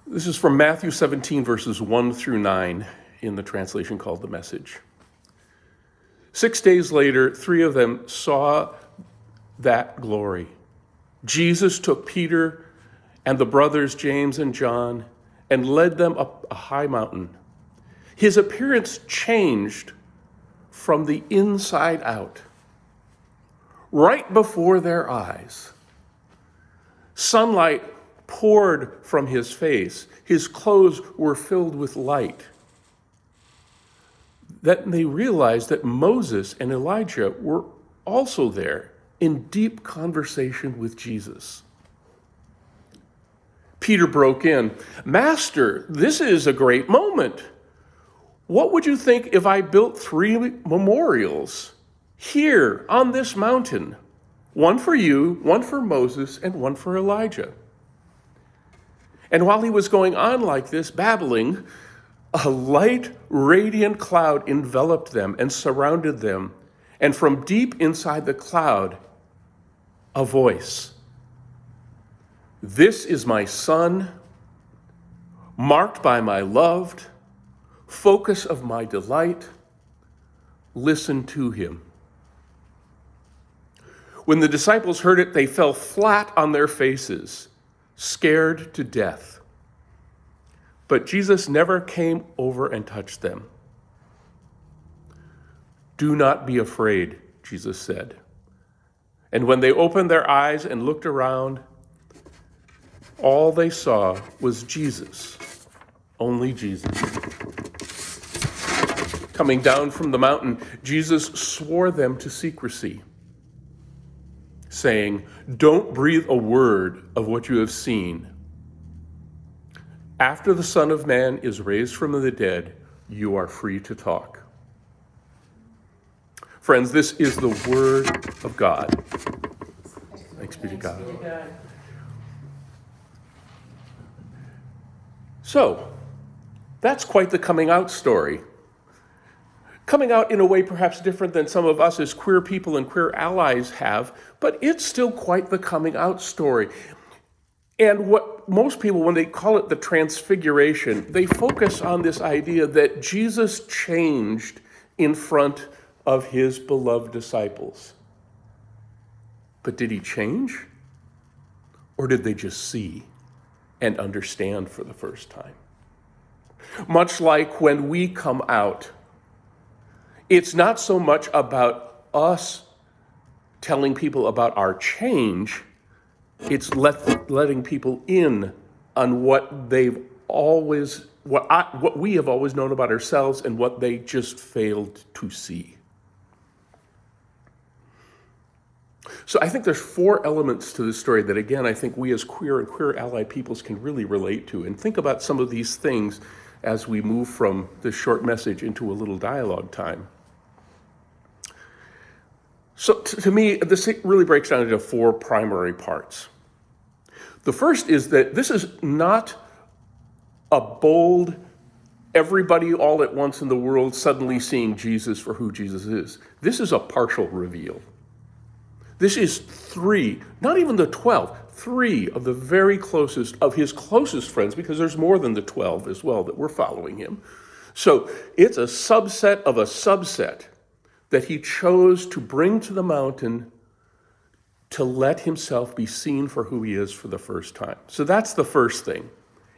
This is from Matthew 17, verses 1 through 9, in the translation called The Message. 6 days later, 3 of them saw that glory. Jesus took Peter and the brothers James and John and led them up a high mountain. His appearance changed from the inside out, right before their eyes. Sunlight poured from his face. His clothes were filled with light. Then they realized that Moses and Elijah were also there in deep conversation with Jesus. Peter broke in, "Master, this is a great moment. What would you think if I built 3 memorials here on this mountain? One for you, one for Moses, and one for Elijah." And while he was going on like this, babbling, a light, radiant cloud enveloped them and surrounded them. And from deep inside the cloud, a voice. "This is my son, marked by my loved, focus of my delight. Listen to him." When the disciples heard it, they fell flat on their faces, scared to death. But Jesus never came over and touched them. "Do not be afraid," Jesus said. And when they opened their eyes and looked around, all they saw was Jesus, only Jesus. Coming down from the mountain, Jesus swore them to secrecy, saying, "Don't breathe a word of what you have seen. After the Son of Man is raised from the dead, you are free to talk." Friends, this is the word of God. Thanks be to God. So, that's quite the coming out story. Coming out in a way perhaps different than some of us as queer people and queer allies have, but it's still quite the coming out story. And what most people, when they call it the Transfiguration, they focus on this idea that Jesus changed in front of his beloved disciples. But did he change? Or did they just see and understand for the first time? Much like when we come out, it's not so much about us telling people about our change, it's letting people in on what we have always known about ourselves and what they just failed to see. So I think there's 4 elements to this story that, again, I think we as queer and queer allied peoples can really relate to. And think about some of these things as we move from this short message into a little dialogue time. So to me, this really breaks down into 4 primary parts. The first is that this is not a bold, everybody all at once in the world suddenly seeing Jesus for who Jesus is. This is a partial reveal. This is 3, not even the 12, 3 of the very closest, of his closest friends, because there's more than the 12 as well that were following him. So it's a subset of a subset that he chose to bring to the mountain to let himself be seen for who he is for the first time. So that's the first thing.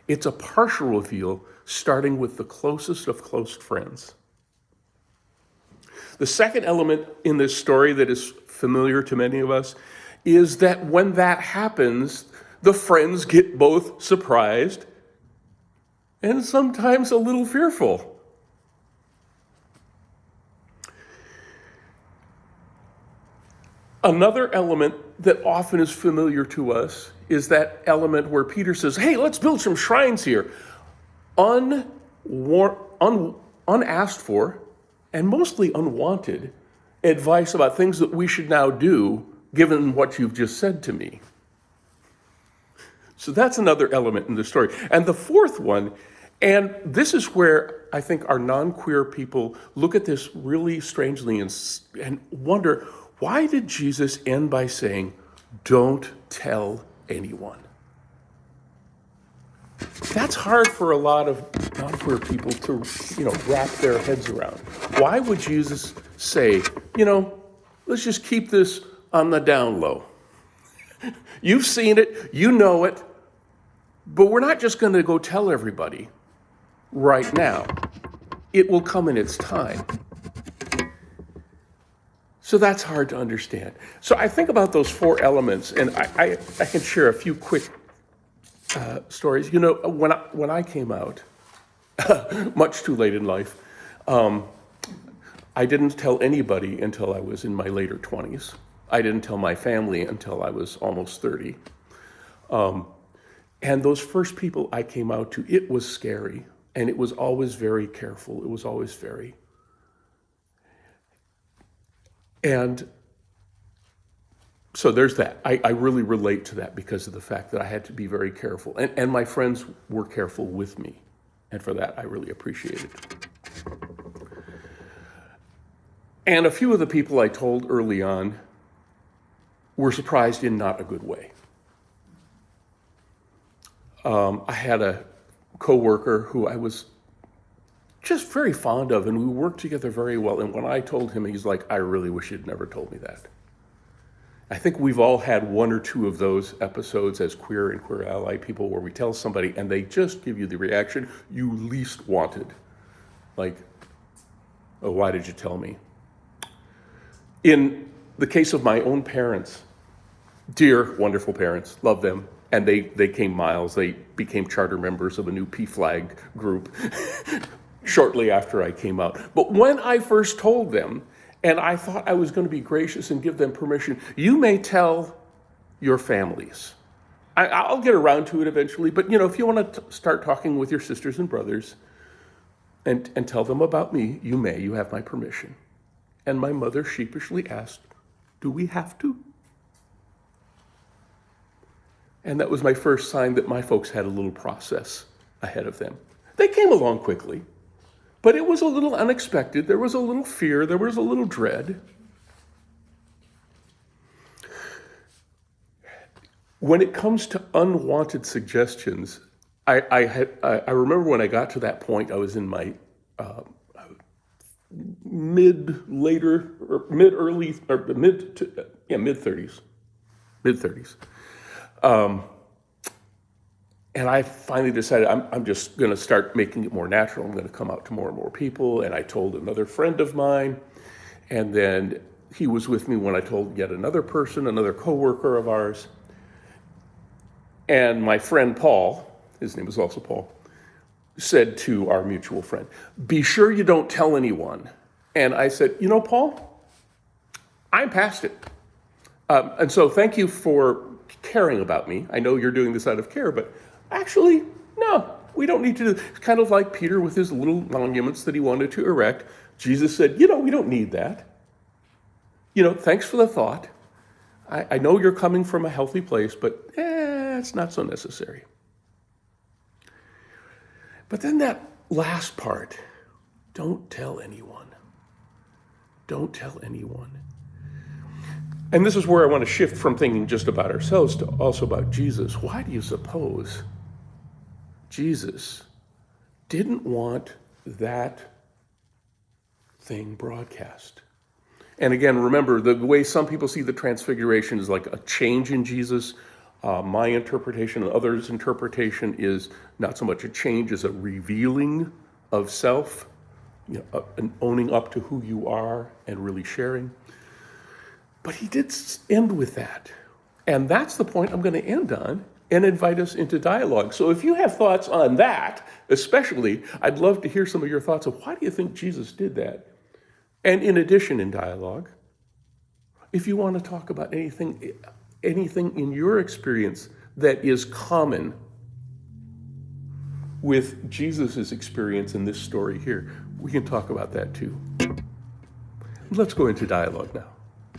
It's a partial reveal, starting with the closest of close friends. The second element in this story that is familiar to many of us is that when that happens, the friends get both surprised and sometimes a little fearful. Another element that often is familiar to us is that element where Peter says, "Hey, let's build some shrines here." Unasked for and mostly unwanted advice about things that we should now do given what you've just said to me. So that's another element in the story. And the fourth one, and this is where I think our non-queer people look at this really strangely and wonder, why did Jesus end by saying, "Don't tell anyone"? That's hard for a lot of non-queer people to, wrap their heads around. Why would Jesus say, let's just keep this on the down low? You've seen it, you know it, but we're not just going to go tell everybody right now. It will come in its time. So that's hard to understand. So I think about those four elements, and I can share a few quick stories. When I came out, much too late in life, I didn't tell anybody until I was in my later 20s. I didn't tell my family until I was almost 30. And those first people I came out to, it was scary. And it was always very careful. It was always very. And so there's that. I really relate to that because of the fact that I had to be very careful. And my friends were careful with me. And for that, I really appreciate it. And a few of the people I told early on were surprised in not a good way. I had a coworker who I was just very fond of, and we worked together very well. And when I told him, he's like, I really wish you'd never told me that. I think we've all had one or two of those episodes as queer and queer ally people where we tell somebody and they just give you the reaction you least wanted. Like, oh, why did you tell me? In the case of my own parents, dear, wonderful parents, love them. And they came miles. They became charter members of a new PFLAG group shortly after I came out. But when I first told them, and I thought I was going to be gracious and give them permission, you may tell your families. I'll get around to it eventually, but if you want to start talking with your sisters and brothers and tell them about me, you may. You have my permission. And my mother sheepishly asked, do we have to? And that was my first sign that my folks had a little process ahead of them. They came along quickly, but it was a little unexpected. There was a little fear. There was a little dread. When it comes to unwanted suggestions, I remember when I got to that point, I was in my mid-30s. And I finally decided I'm just going to start making it more natural. I'm going to come out to more and more people. And I told another friend of mine. And then he was with me when I told yet another person, another coworker of ours. And my friend Paul, his name was also Paul, said to our mutual friend, be sure you don't tell anyone. And I said, Paul, I'm past it. And so thank you for caring about me. I know you're doing this out of care, but actually, no, we don't need to do. It's kind of like Peter with his little monuments that he wanted to erect. Jesus said, we don't need that. Thanks for the thought. I know you're coming from a healthy place, but it's not so necessary. But then that last part, don't tell anyone. Don't tell anyone. And this is where I want to shift from thinking just about ourselves to also about Jesus. Why do you suppose Jesus didn't want that thing broadcast? And again, remember, the way some people see the transfiguration is like a change in Jesus. My interpretation and others' interpretation is not so much a change as a revealing of self, an owning up to who you are and really sharing. But he did end with that. And that's the point I'm going to end on and invite us into dialogue. So if you have thoughts on that, especially, I'd love to hear some of your thoughts of why do you think Jesus did that? And in addition, in dialogue, if you want to talk about anything in your experience that is common with Jesus's experience in this story here, we can talk about that too. Let's go into dialogue now.